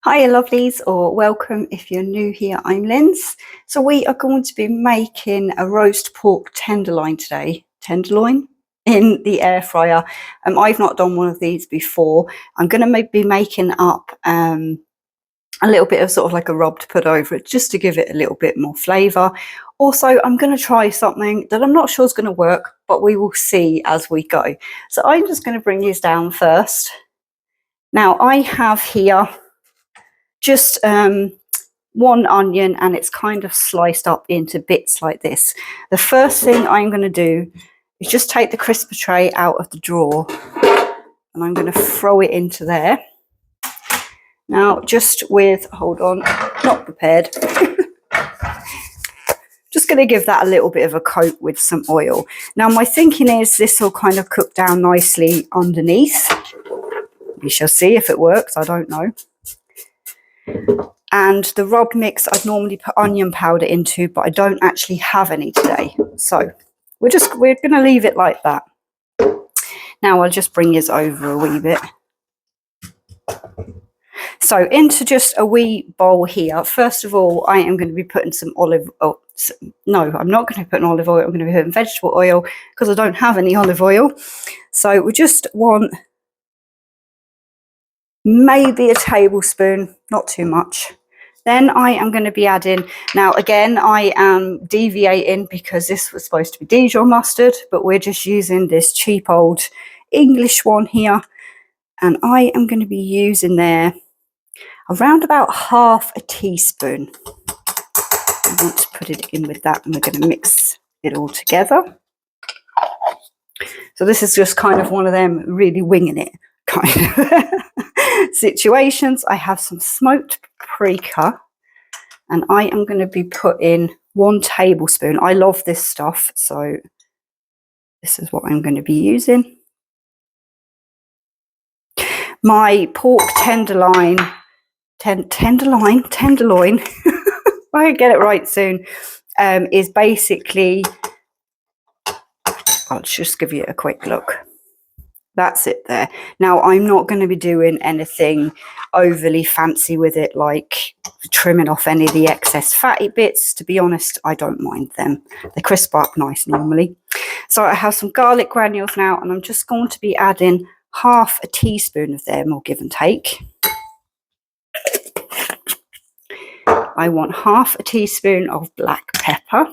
Hiya lovelies, or welcome if you're new here. I'm Linz. So we are going to be making a roast pork tenderloin today. Tenderloin in the air fryer. I've not done one of these before. I'm going to be making up a little bit of sort of like a rub to put over it just to give it a little bit more flavour. Also, I'm going to try something that I'm not sure is going to work, but we will see as we go. So I'm just going to bring these down first. Now I have here just one onion, and it's kind of sliced up into bits like this. The first thing I'm going to do is just take the crisper tray out of the drawer and I'm going to throw it into there. Now just with, hold on, not prepared. Just going to give that a little bit of a coat with some oil. Now my thinking is this will kind of cook down nicely underneath. We shall see if it works, I don't know. And the rub mix I'd normally put onion powder into, but I don't actually have any today. So we're going to leave it like that. Now I'll just bring this over a wee bit. So into just a wee bowl here. First of all, I am going to be putting some olive oil. No, I'm not going to put olive oil. I'm going to be putting vegetable oil because I don't have any olive oil. So we just want maybe a tablespoon, not too much. Then I am going to be adding, now again, I am deviating because this was supposed to be Dijon mustard, but we're just using this cheap old English one here. And I am going to be using there around about half a teaspoon. I want to put it in with that, and we're going to mix it all together. So this is just kind of one of them really winging it kind of situations. I have some smoked paprika, and I am going to be putting 1 tablespoon. I love this stuff, so this is what I'm going to be using. My pork tenderloin, tenderloin, I'll get it right soon, is basically, I'll just give you a quick look. That's it there. Now, I'm not going to be doing anything overly fancy with it, like trimming off any of the excess fatty bits. To be honest, I don't mind them. They crisp up nice normally. So I have some garlic granules now, and I'm just going to be adding half a teaspoon of them, or give and take. I want half a teaspoon of black pepper.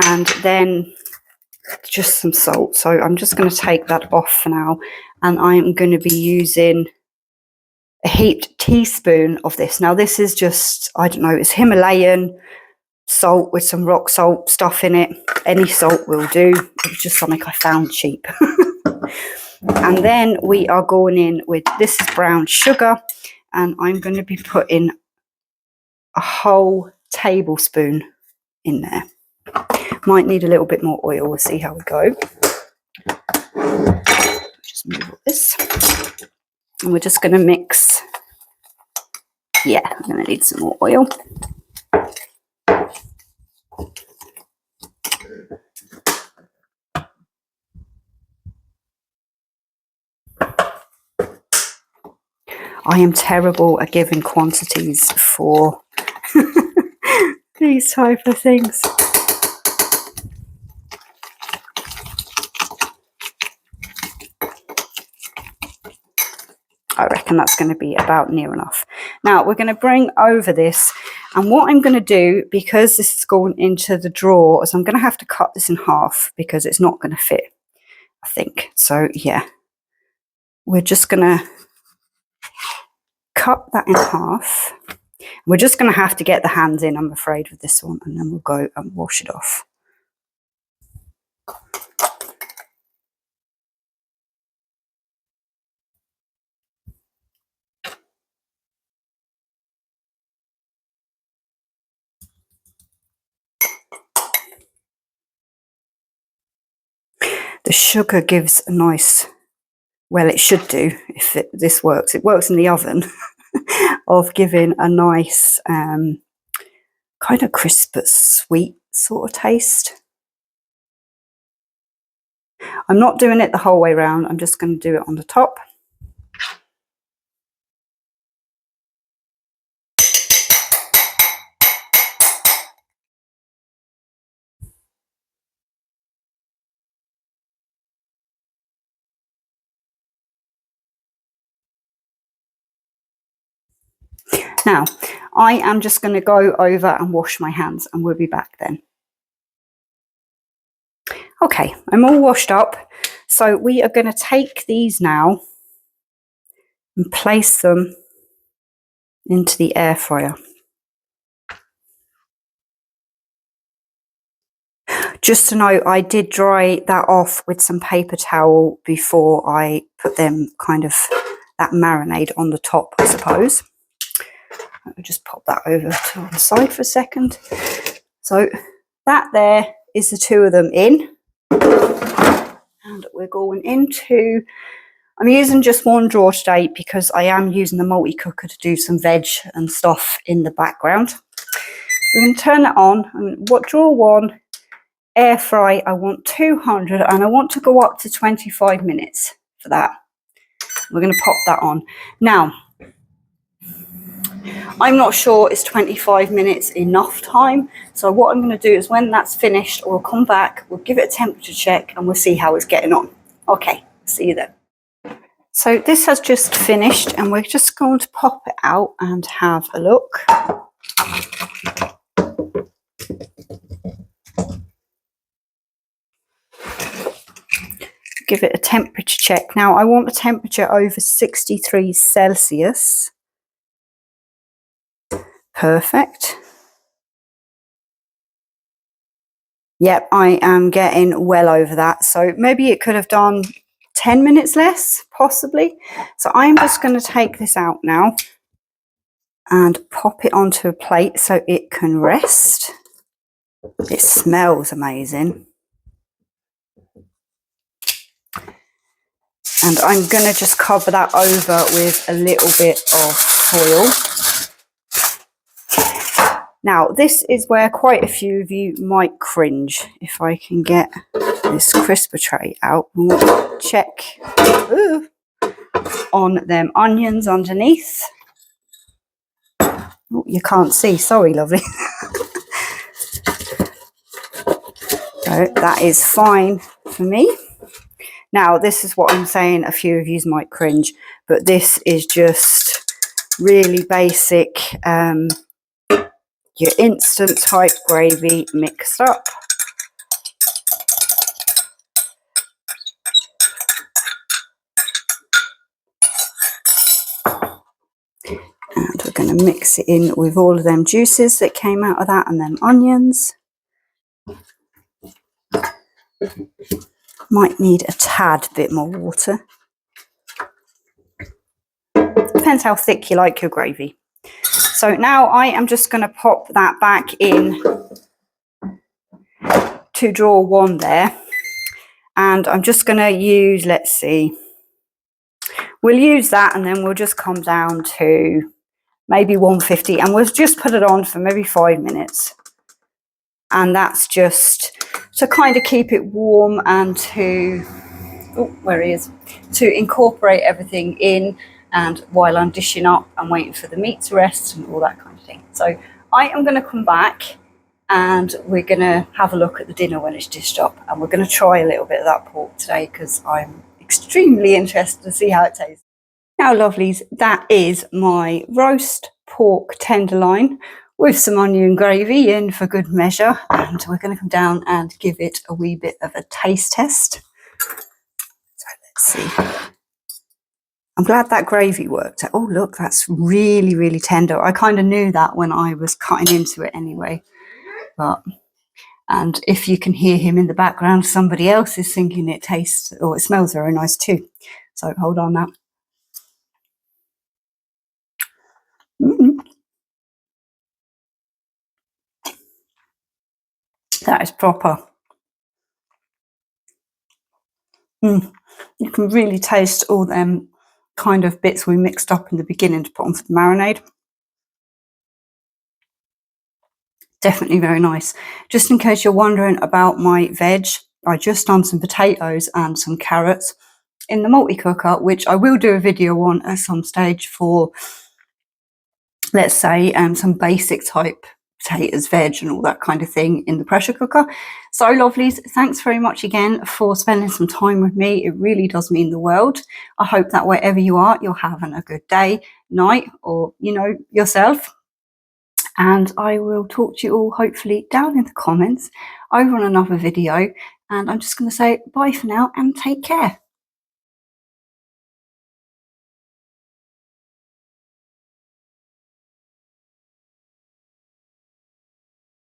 And then just some salt. So I'm just going to take that off for now, and I'm going to be using a heaped teaspoon of this. Now this is just, I don't know, it's Himalayan salt with some rock salt stuff in it. Any salt will do. It's just something I found cheap. And then we are going in with, this is brown sugar, and I'm going to be putting a whole tablespoon in there. Might need a little bit more oil. We'll see how we go. Just move all this. And we're just going to mix. Yeah, I'm going to need some more oil. I am terrible at giving quantities for these type of things. I reckon that's going to be about near enough. Now we're going to bring over this, and what I'm going to do, because this is going into the drawer, is I'm going to have to cut this in half because it's not going to fit, I think. So yeah, we're just going to cut that in half. We're just going to have to get the hands in, I'm afraid, with this one, and then we'll go and wash it off. The sugar gives a nice, well, it should do if this works. It works in the oven, of giving a nice kind of crisp but sweet sort of taste. I'm not doing it the whole way around. I'm just going to do it on the top. Now, I am just going to go over and wash my hands, and we'll be back then. Okay, I'm all washed up. So we are going to take these now and place them into the air fryer. Just to note, I did dry that off with some paper towel before I put them kind of that marinade on the top, I suppose. I'll just pop that over to one side for a second. So that there is the two of them in. And we're going into, I'm using just one drawer today because I am using the multi-cooker to do some veg and stuff in the background. We're going to turn it on, and what drawer one, air fry, I want 200, and I want to go up to 25 minutes for that. We're going to pop that on. Now, I'm not sure is 25 minutes enough time, so what I'm going to do is when that's finished, we'll come back, we'll give it a temperature check, and we'll see how it's getting on. Okay, see you then. So this has just finished, and we're just going to pop it out and have a look. Give it a temperature check. Now I want a temperature over 63 Celsius. Perfect. Yep, I am getting well over that. So maybe it could have done 10 minutes less, possibly. So I'm just going to take this out now and pop it onto a plate so it can rest. It smells amazing. And I'm going to just cover that over with a little bit of foil. Now, this is where quite a few of you might cringe. If I can get this crisper tray out, we'll check on them onions underneath. Oh, you can't see, sorry, lovely. So that is fine for me. Now, this is what I'm saying, a few of you might cringe, but this is just really basic, your instant type gravy mixed up. And we're going to mix it in with all of them juices that came out of that and them onions. Might need a tad bit more water. Depends how thick you like your gravy. So now I am just going to pop that back in to drawer one there. And I'm just going to use, let's see, we'll use that and then we'll just come down to maybe 150 and we'll just put it on for maybe 5 minutes. And that's just to kind of keep it warm and to, oh, where he is, to incorporate everything in, and while I'm dishing up and waiting for the meat to rest and all that kind of thing. So I am going to come back and we're going to have a look at the dinner when it's dished up, and we're going to try a little bit of that pork today because I'm extremely interested to see how it tastes. Now, lovelies, that is my roast pork tenderloin with some onion gravy in for good measure, and we're going to come down and give it a wee bit of a taste test. So let's see. I'm glad that gravy worked. Oh, look, that's really, really tender. I kind of knew that when I was cutting into it anyway. And if you can hear him in the background, somebody else is thinking it tastes or it smells very nice too. So hold on now. That is proper. You can really taste all them kind of bits we mixed up in the beginning to put on for the marinade. Definitely very nice. Just in case you're wondering about my veg, I just done some potatoes and some carrots in the multi-cooker, which I will do a video on at some stage for, let's say, some basic type potatoes, veg and all that kind of thing in the pressure cooker. So lovelies, thanks very much again for spending some time with me. It really does mean the world. I hope that wherever you are, you're having a good day, night, or, you know, yourself. And I will talk to you all hopefully down in the comments over on another video. And I'm just going to say bye for now and take care.